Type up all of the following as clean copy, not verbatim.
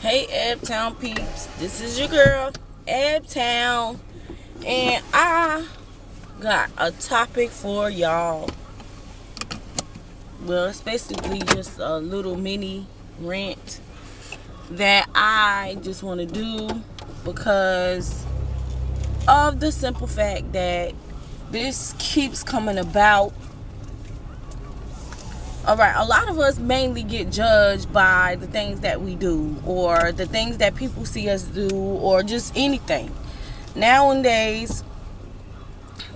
Hey Ebtown peeps, this is your girl Ebtown, and I got a topic for y'all. Well, it's basically just a little mini rant that I just want to do because of the simple fact that this keeps coming about. Alright, a lot of us mainly get judged by the things that we do, or the things that people see us do, or just anything. Nowadays,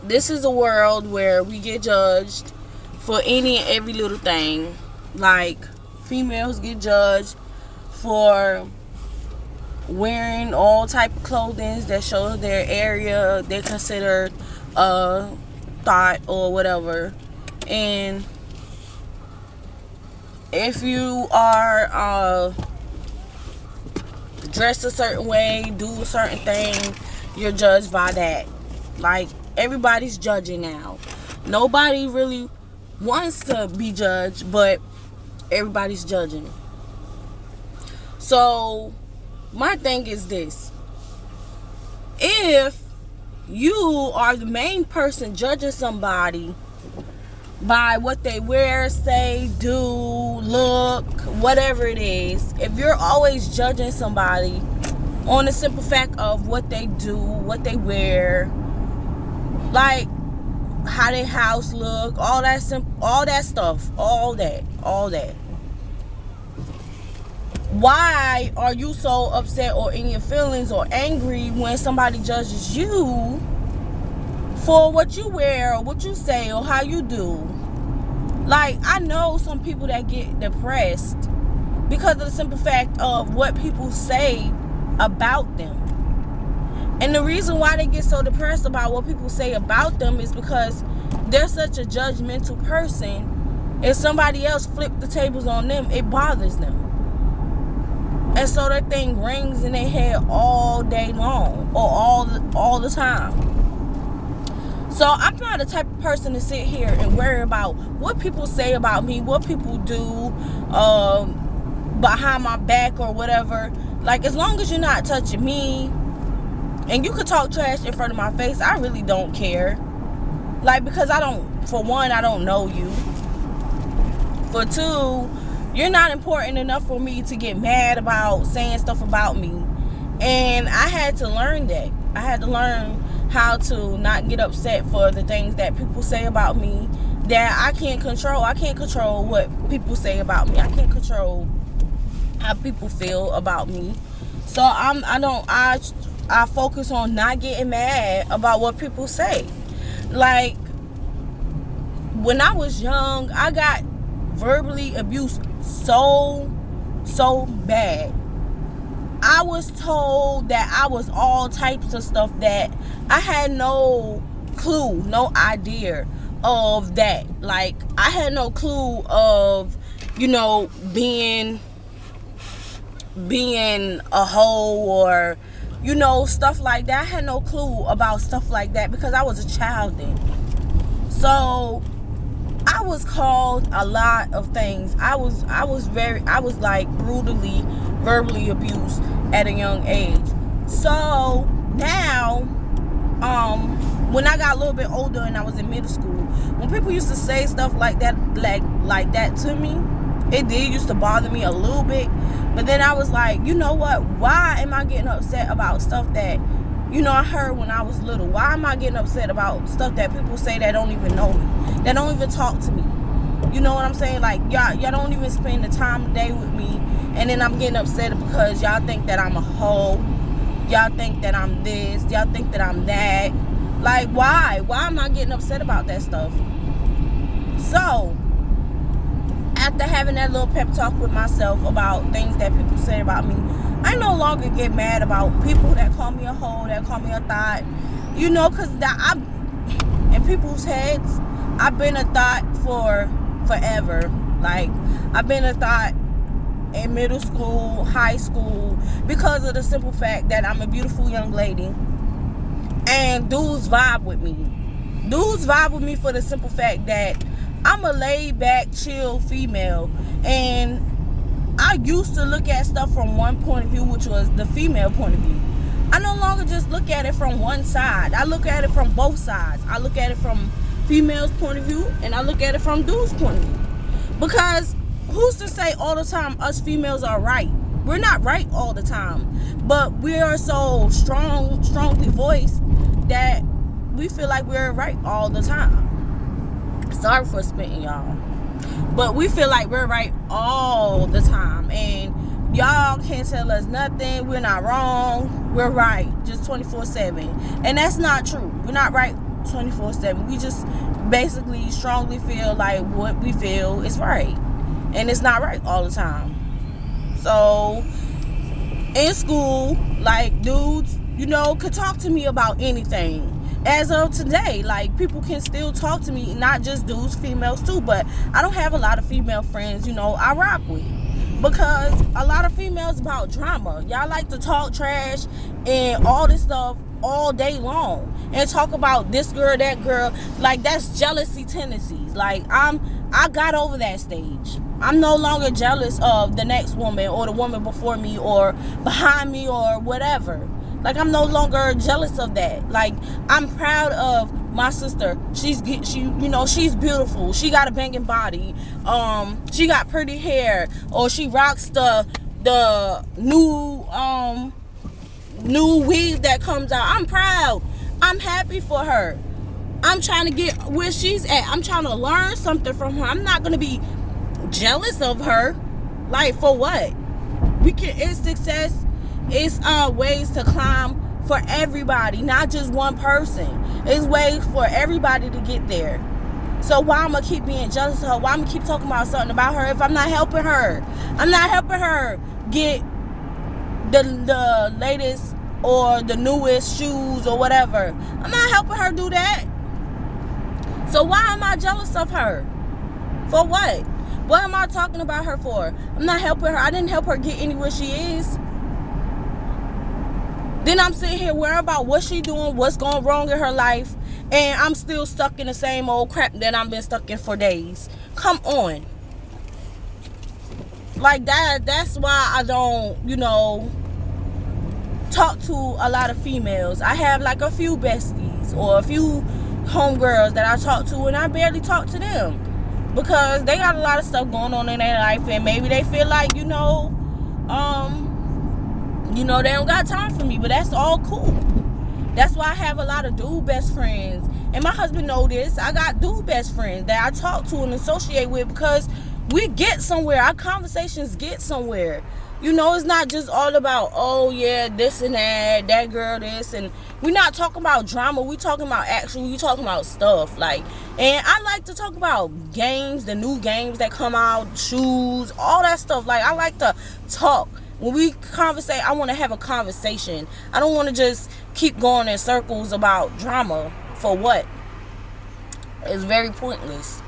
this is a world where we get judged for any and every little thing. Like, females get judged for wearing all type of clothing that shows their area they're considered thought or whatever. And if you are dressed a certain way, do a certain thing, you're judged by that. Like, everybody's judging now. Nobody really wants to be judged, but everybody's judging. So my thing is this: if you are the main person judging somebody by what they wear, say, do, look, whatever it is, if you're always judging somebody on the simple fact of what they do, what they wear, like how their house look, all that stuff, all that, why are you so upset or in your feelings or angry when somebody judges you for what you wear or what you say or how you do? Like, I know some people that get depressed because of the simple fact of what people say about them. And the reason why they get so depressed about what people say about them is because they're such a judgmental person. If somebody else flipped the tables on them, it bothers them. And so that thing rings in their head all day long, or all the time. So I'm not the type of person to sit here and worry about what people say about me, what people do behind my back or whatever. Like, as long as you're not touching me and you could talk trash in front of my face, I really don't care. Like, because for one, I don't know you. For two, you're not important enough for me to get mad about saying stuff about me. And I had to learn that. I had to learn how to not get upset for the things that people say about me that I can't control. I can't control what people say about me. I can't control how people feel about me. So I focus on not getting mad about what people say. Like, when I was young, I got verbally abused so bad. I was told that I was all types of stuff that I had no clue, no idea of that. Like, I had no clue of, being a hoe or, stuff like that. I had no clue about stuff like that because I was a child then. So I was called a lot of things. I was like brutally verbally abused at a young age. So now, when I got a little bit older and I was in middle school, when people used to say stuff like that, like that to me, it did used to bother me a little bit. But then I was like, you know what? Why am I getting upset about stuff that, I heard when I was little? Why am I getting upset about stuff that people say that don't even know me, that don't even talk to me? You know what I'm saying? Like, y'all don't even spend the time of day with me, and then I'm getting upset because y'all think that I'm a hoe. Y'all think that I'm this. Y'all think that I'm that. Like, why? Why am I getting upset about that stuff? So, after having that little pep talk with myself about things that people say about me, I no longer get mad about people that call me a hoe, that call me a thought. Because in people's heads, I've been a thought for forever. Like, I've been a thought in middle school, high school, because of the simple fact that I'm a beautiful young lady. And dudes vibe with me. Dudes vibe with me for the simple fact that I'm a laid back, chill female. And I used to look at stuff from one point of view, which was the female point of view. I no longer just look at it from one side. I look at it from both sides. I look at it from female's point of view, and I look at it from dude's point of view. Because who's to say all the time us females are right? We're not right all the time, but we are so strongly voiced that we feel like we're right all the time. Sorry for spitting, y'all, but we feel like we're right all the time, and y'all can't tell us nothing. We're not wrong. We're right just 24/7, and that's not true. We're not right 24/7. We just basically strongly feel like what we feel is right, and it's not right all the time. So in school, like, dudes, you know, could talk to me about anything. As of today, like, people can still talk to me, not just dudes, females too, but I don't have a lot of female friends, you know, I rock with, because a lot of females about drama. Y'all like to talk trash and all this stuff all day long and talk about this girl, that girl. Like, that's jealousy tendencies. Like, I got over that stage. I'm no longer jealous of the next woman or the woman before me or behind me or whatever. Like, I'm no longer jealous of that. Like, I'm proud of my sister. She's beautiful. She got a banging body. She got pretty hair, or she rocks the new weave that comes out. I'm proud. I'm happy for her. I'm trying to get where she's at. I'm trying to learn something from her. I'm not gonna be jealous of her. Like, for what? It's success. It's ways to climb for everybody, not just one person. It's ways for everybody to get there. So why I'm gonna keep being jealous of her? Why I'm gonna keep talking about something about her if I'm not helping her? I'm not helping her get the latest or the newest shoes or whatever. I'm not helping her do that. So why am I jealous of her? For what? What am I talking about her for? I'm not helping her. I didn't help her get anywhere she is. Then I'm sitting here worrying about what she doing, what's going wrong in her life, and I'm still stuck in the same old crap that I've been stuck in for days. Come on. Like, that's why I don't, talk to a lot of females. I have like a few besties or a few homegirls that I talk to, and I barely talk to them because they got a lot of stuff going on in their life, and maybe they feel like, they don't got time for me, but that's all cool. That's why I have a lot of dude best friends, and my husband know this. I got dude best friends that I talk to and associate with because we get somewhere. Our conversations get somewhere. It's not just all about, oh yeah, this and that girl this, and we're not talking about drama. We talking about we talking about stuff. Like, and I like to talk about games, the new games that come out, shoes, all that stuff. Like, I like to talk. When we conversate, I want to have a conversation. I don't want to just keep going in circles about drama. For what? It's very pointless.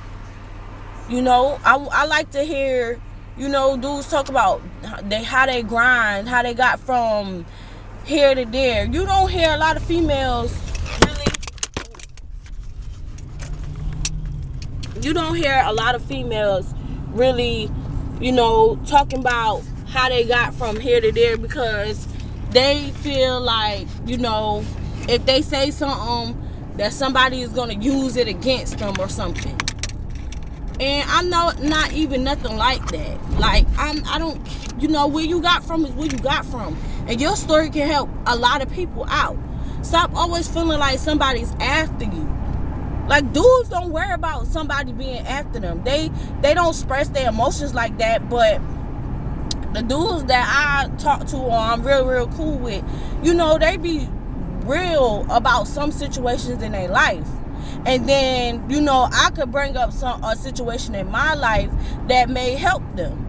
I like to hear, dudes talk about how they grind, how they got from here to there. You don't hear a lot of females really. You don't hear a lot of females really, talking about how they got from here to there, because they feel like, if they say something, that somebody is going to use it against them or something. And I'm not even nothing like that. Like, I don't, where you got from is where you got from. And your story can help a lot of people out. Stop always feeling like somebody's after you. Like, dudes don't worry about somebody being after them. They don't express their emotions like that, but the dudes that I talk to or I'm real cool with, they be real about some situations in their life. And then, I could bring up a situation in my life that may help them.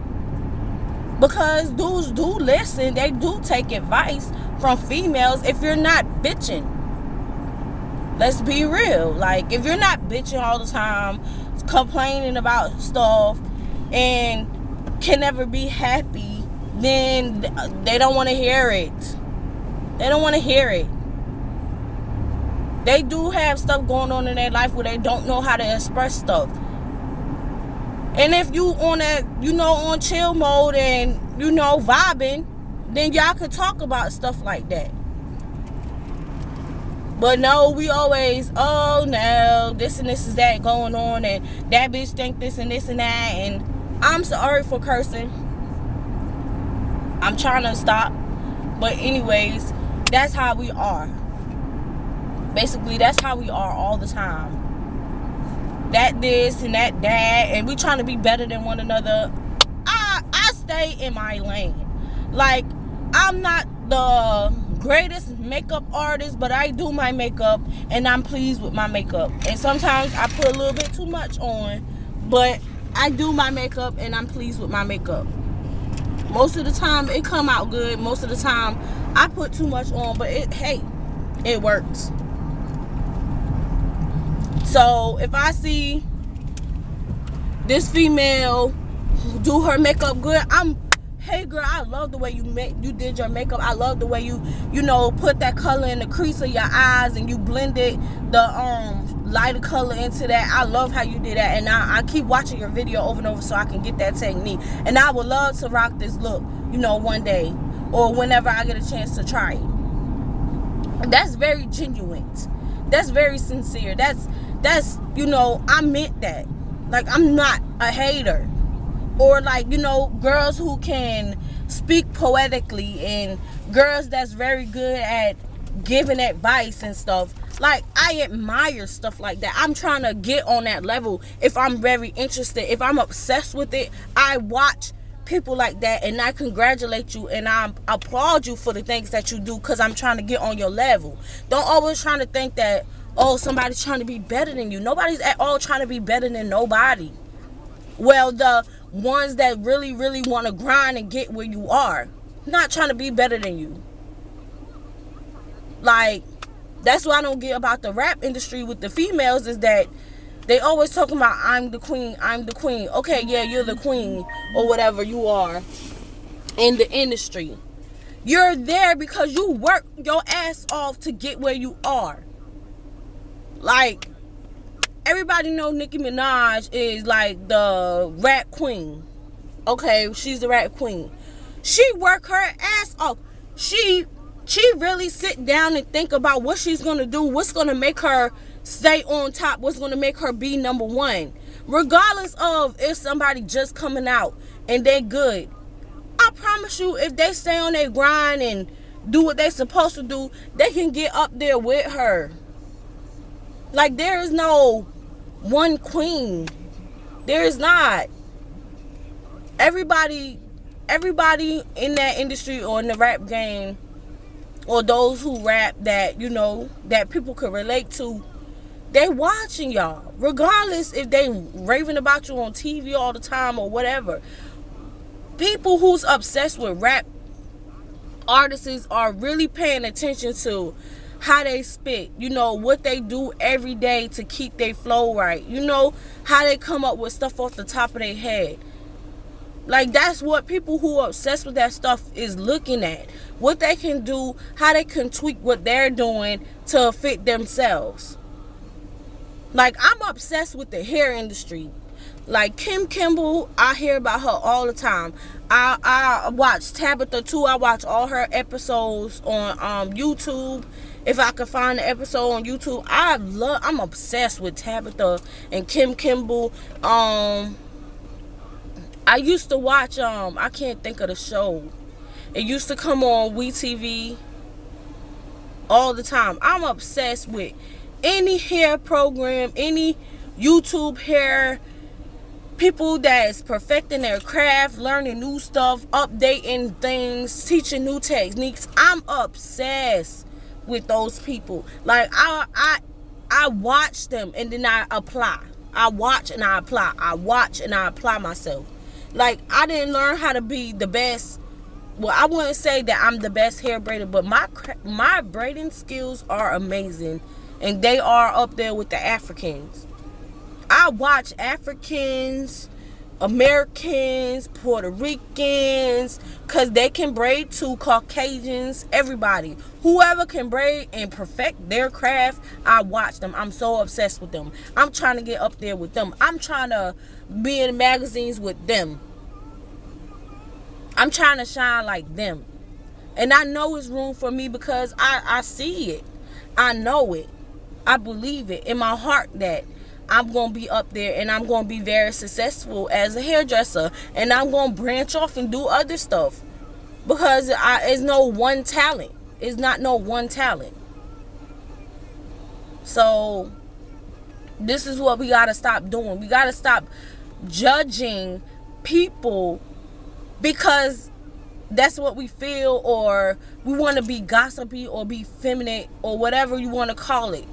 Because dudes do listen. They do take advice from females if you're not bitching. Let's be real. Like, if you're not bitching all the time, complaining about stuff, and can never be happy, then they don't want to hear it. They don't want to hear it. They do have stuff going on in their life where they don't know how to express stuff. And if you on that, on chill mode and, vibing, then y'all could talk about stuff like that. But no, we always, oh no, this and this is that going on, and that bitch think this and this and that, and I'm sorry for cursing. I'm trying to stop. But anyways, that's how we are. Basically, that's how we are all the time. That this and that, and we trying to be better than one another. I stay in my lane. Like, I'm not the greatest makeup artist, but I do my makeup and I'm pleased with my makeup. And sometimes I put a little bit too much on, but I do my makeup and I'm pleased with my makeup. Most of the time it come out good. Most of the time I put too much on, but it works. So if I see this female do her makeup good, hey girl, I love the way you did your makeup. I love the way you put that color in the crease of your eyes and you blended the lighter color into that. I love how you did that, and I keep watching your video over and over so I can get that technique. And I would love to rock this look, one day or whenever I get a chance to try it. That's very genuine. That's very sincere. That's I meant that. Like, I'm not a hater. Or like, girls who can speak poetically and girls that's very good at giving advice and stuff. Like, I admire stuff like that. I'm trying to get on that level. If I'm very interested, if I'm obsessed with it, I watch people like that and I congratulate you and I applaud you for the things that you do, because I'm trying to get on your level. Don't always trying to think that, oh, somebody's trying to be better than you. Nobody's at all trying to be better than nobody. Well, the ones that really, really want to grind and get where you are, not trying to be better than you. Like, that's what I don't get about the rap industry with the females, is that they always talking about, I'm the queen, I'm the queen. Okay, yeah, you're the queen or whatever you are in the industry. You're there because you work your ass off to get where you are. Like, everybody know Nicki Minaj is like the rap queen. Okay, she's the rap queen. She work her ass off. She really sit down and think about what she's gonna do, what's gonna make her stay on top, what's gonna make her be number one. Regardless of if somebody just coming out and they good. I promise you, if they stay on their grind and do what they supposed to do, they can get up there with her. Like, there is no one queen. There is not. Everybody in that industry or in the rap game, or those who rap that, that people could relate to, they watching y'all. Regardless if they raving about you on TV all the time or whatever. People who's obsessed with rap artists are really paying attention to how they spit, what they do every day to keep their flow right, how they come up with stuff off the top of their head. Like, that's what people who are obsessed with that stuff is looking at. What they can do, how they can tweak what they're doing to fit themselves. Like, I'm obsessed with the hair industry. Like, Kim Kimble, I hear about her all the time. I watch Tabitha too. I watch all her episodes on YouTube. If I could find an episode on YouTube, I'm obsessed with Tabitha and Kim Kimble. I used to watch, I can't think of the show. It used to come on WeTV all the time. I'm obsessed with any hair program, any YouTube hair, people that's perfecting their craft, learning new stuff, updating things, teaching new techniques. I'm obsessed with those people. Like, I watch them and then I apply. I watch and I apply. I watch and I apply myself. Like, I didn't learn how to be the best. Well, I wouldn't say that I'm the best hair braider, but my braiding skills are amazing, and they are up there with the Africans. I watch Africans, Americans, Puerto Ricans, because they can braid too, Caucasians, everybody. Whoever can braid and perfect their craft, I watch them. I'm so obsessed with them. I'm trying to get up there with them. I'm trying to be in magazines with them. I'm trying to shine like them. And I know it's room for me because I see it. I know it. I believe it in my heart that I'm going to be up there and I'm going to be very successful as a hairdresser. And I'm going to branch off and do other stuff. Because it's no one talent. It's not no one talent. So, this is what we got to stop doing. We got to stop judging people because that's what we feel, or we want to be gossipy or be feminine or whatever you want to call it.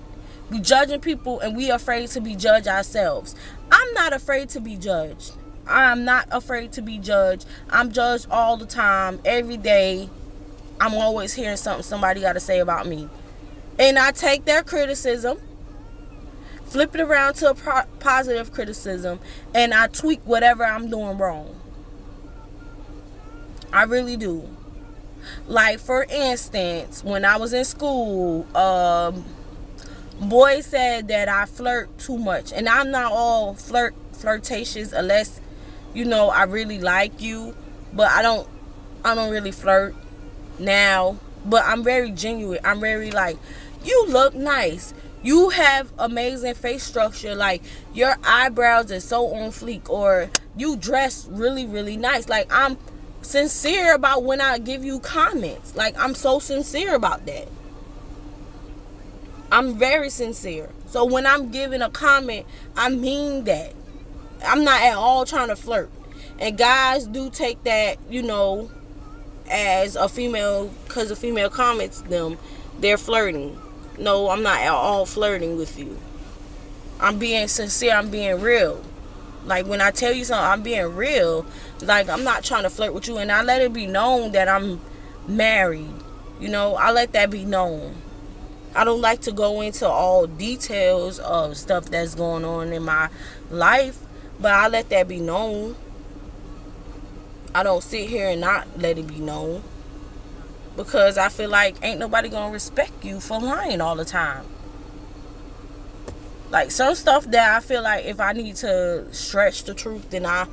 We judging people and we afraid to be judged ourselves. I'm not afraid to be judged. I'm not afraid to be judged. I'm judged all the time, every day. I'm always hearing something somebody got to say about me. And I take their criticism, flip it around to a positive criticism, and I tweak whatever I'm doing wrong. I really do. Like, for instance, when I was in school, boys said that I flirt too much. And I'm not all flirtatious unless, you know, I really like you. But I don't really flirt now. But I'm very genuine. I'm very like, you look nice. You have amazing face structure. Like, your eyebrows are so on fleek. Or you dress really, really nice. Like, I'm sincere about when I give you comments. Like, I'm so sincere about that. I'm very sincere. So when I'm giving a comment, I mean that. I'm not at all trying to flirt. And guys do take that, you know, as a female, because a female comments them, they're flirting. No, I'm not at all flirting with you. I'm being sincere. I'm being real. Like, when I tell you something, I'm being real. Like, I'm not trying to flirt with you. And I let it be known that I'm married. You know, I let that be known. I don't like to go into all details of stuff that's going on in my life, but I let that be known. I don't sit here and not let it be known, because I feel like ain't nobody gonna respect you for lying all the time. Like, some stuff that I feel like if I need to stretch the truth, then I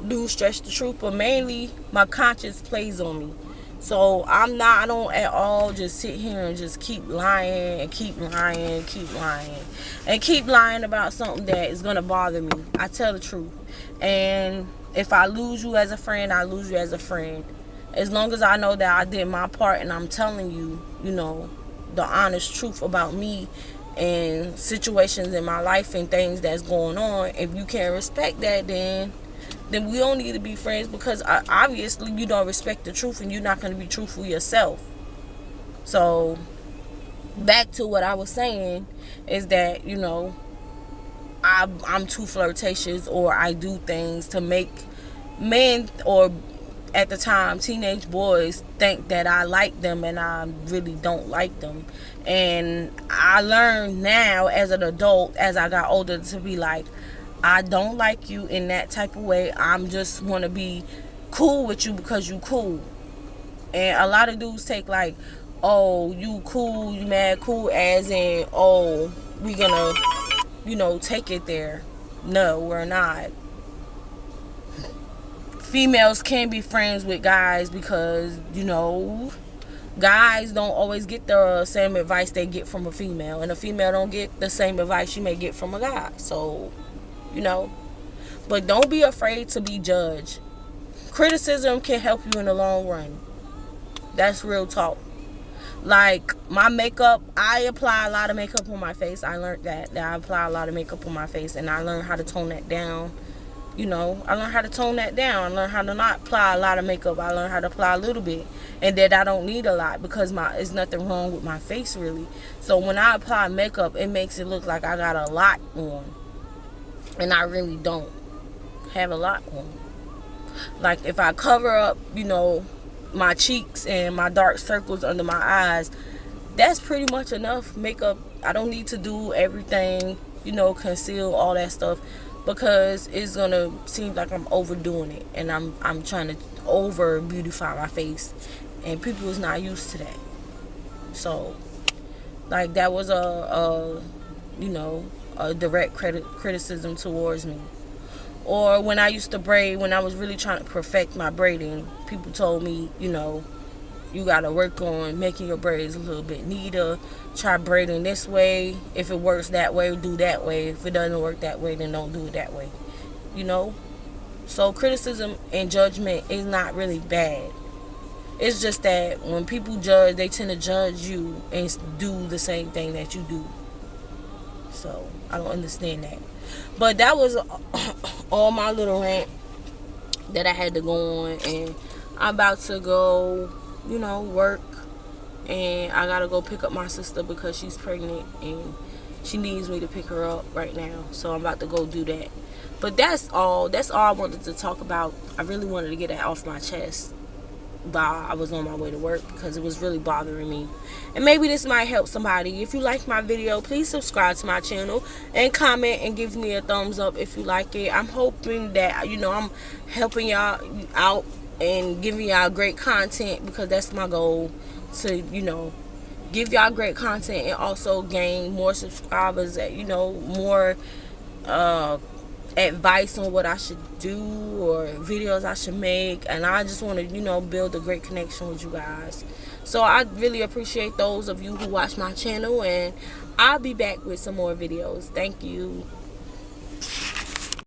do stretch the truth, but mainly my conscience plays on me. So I don't at all just sit here and just keep lying and keep lying and keep lying and keep lying about something that is going to bother me. I tell the truth. And if I lose you as a friend, I lose you as a friend. As long as I know that I did my part and I'm telling you, you know, the honest truth about me and situations in my life and things that's going on. If you can't respect that, then we don't need to be friends, because obviously you don't respect the truth and you're not going to be truthful yourself. So back to what I was saying is that, you know, I'm too flirtatious, or I do things to make men, or at the time teenage boys, think that I like them, and I really don't like them. And I learned now as an adult, as I got older, to be like, I don't like you in that type of way. I'm just want to be cool with you because you cool. And a lot of dudes take like, oh, you cool, you mad cool, as in, oh, we gonna, you know, take it there. No, we're not. Females can be friends with guys because, you know, guys don't always get the same advice they get from a female. And a female don't get the same advice you may get from a guy. So, you know, but don't be afraid to be judged. Criticism can help you in the long run. That's real talk. Like, my makeup, I apply a lot of makeup on my face. I learned that I apply a lot of makeup on my face, and I learned how to tone that down. You know, I learned how to tone that down. I learned how to not apply a lot of makeup. I learned how to apply a little bit, and that I don't need a lot, because there's nothing wrong with my face, really. So when I apply makeup, it makes it look like I got a lot on. And I really don't have a lot on. Like, if I cover up, you know, my cheeks and my dark circles under my eyes, that's pretty much enough makeup. I don't need to do everything, you know, conceal all that stuff. because it's gonna seem like I'm overdoing it, and I'm trying to over beautify my face, and people is not used to that. So like that was a you know, a direct criticism towards me. Or when I used to braid, when I was really trying to perfect my braiding, people told me, you know, you gotta work on making your braids a little bit neater. Try braiding this way. If it works that way, do that way. If it doesn't work that way, then don't do it that way. You know? So criticism and judgment is not really bad. It's just that when people judge, they tend to judge you and do the same thing that you do. So I don't understand that. But that was all my little rant that I had to go on, and I'm about to go, you know, work, and I gotta go pick up my sister because she's pregnant and she needs me to pick her up right now. So I'm about to go do that. But that's all I wanted to talk about. I really wanted to get that off my chest while I was on my way to work because it was really bothering me. And maybe this might help somebody. If you like my video, please subscribe to my channel and comment and give me a thumbs up if you like it. I'm hoping that, you know, I'm helping y'all out and giving y'all great content, because that's my goal, to, you know, give y'all great content and also gain more subscribers, you know, more advice on what I should do or videos I should make. And I just want to, you know, build a great connection with you guys. So I really appreciate those of you who watch my channel, and I'll be back with some more videos. Thank you.